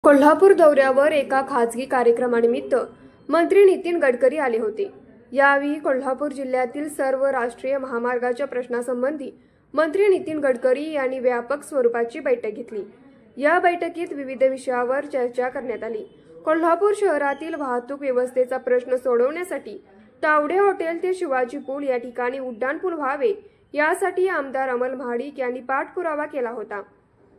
कोल्हापूर दौऱ्यावर एका खासगी कार्यक्रमानिमित्त मंत्री नितीन गडकरी आले होते। यावेळी कोल्हापूर जिल्ह्यातील सर्व राष्ट्रीय महामार्गाच्या प्रश्नासंबंधी मंत्री नितीन गडकरी यांनी व्यापक स्वरूपाची बैठक घेतली। या बैठकीत विविध विषयावर चर्चा करण्यात आली। कोल्हापूर शहरातील वाहतूक व्यवस्थेचा प्रश्न सोडवण्यासाठी तावडे हॉटेल ते शिवाजी पूल या ठिकाणी उड्डाणपूल व्हावे यासाठी आमदार अमल महाडिक यांनी पाठपुरावा केला होता।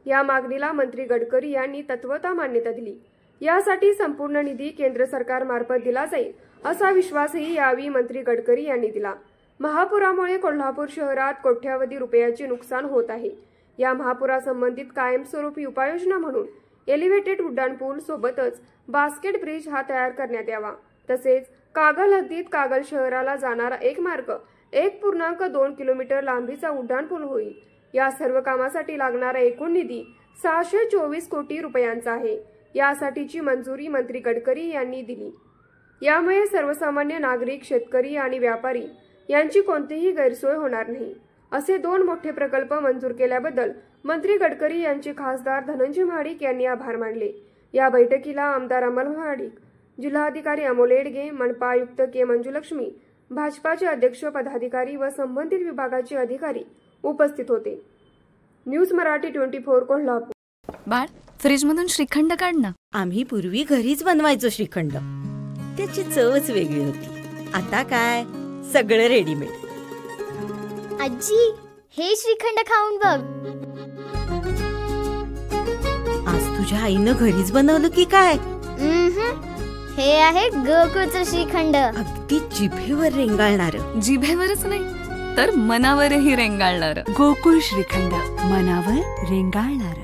या मागणीला मंत्री गडकरी यांनी तत्वतः मान्यता दिली। यासाठी संपूर्ण निधी केंद्र सरकारमार्फत दिला जाईल असा विश्वासही यावेळी मंत्री गडकरी यांनी दिला। महापुरामुळे कोल्हापूर शहरात कोट्यावधी रुपयाचे नुकसान होत आहे। या महापुरासंबंधित कायमस्वरूपी उपाययोजना म्हणून एलिव्हेटेड उड्डाणपूल सोबतच बास्केट ब्रिज हा तयार करण्यात यावा। तसेच कागल हद्दीत कागल शहराला जाणारा एक मार्ग 1.2 किलोमीटर लांबीचा उड्डाणपूल होईल। या सर्व कामासाठी लागणारा एकूण निधी 624 कोटी रुपयांचा आहे। यासाठीची मंजुरी मंत्री गडकरी यांनी दिली। यामुळे सर्वसामान्य नागरिक, शेतकरी आणि व्यापारी यांची कोणतीही गैरसोय होणार नाही। असे 2 मोठे प्रकल्प मंजूर केल्याबद्दल मंत्री गडकरी यांचे खासदार धनंजय महाडिक यांनी आभार मानले। या बैठकीला आमदार अमल महाडिक, जिल्हाधिकारी अमोल येडगे, मनपा आयुक्त के मंजुलक्ष्मी, भाजपाचे अध्यक्ष, पदाधिकारी व संबंधित विभागाचे अधिकारी उपस्थित होते। न्यूज मराठी 24 कोल्हापूर। बाळ, फ्रीज मधून श्रीखंड काढ ना। आम्ही पूर्वी घरीच बनवायचो श्रीखंड, त्याची चवच वेगळी होती। आता काय सगळं रेडीमेड। आजी, हे श्रीखंड खाऊन बघ। आज तुझ्या आईनं घरीच बनवलं की काय? हे आहे गोकुळचं श्रीखंड। अगदी जिभेवर रेंगाळणार। जिभेवरच नाही तर मनावरही रेंगाळणार। गोकुळ श्रीखंड, मनावर रेंगाळणार।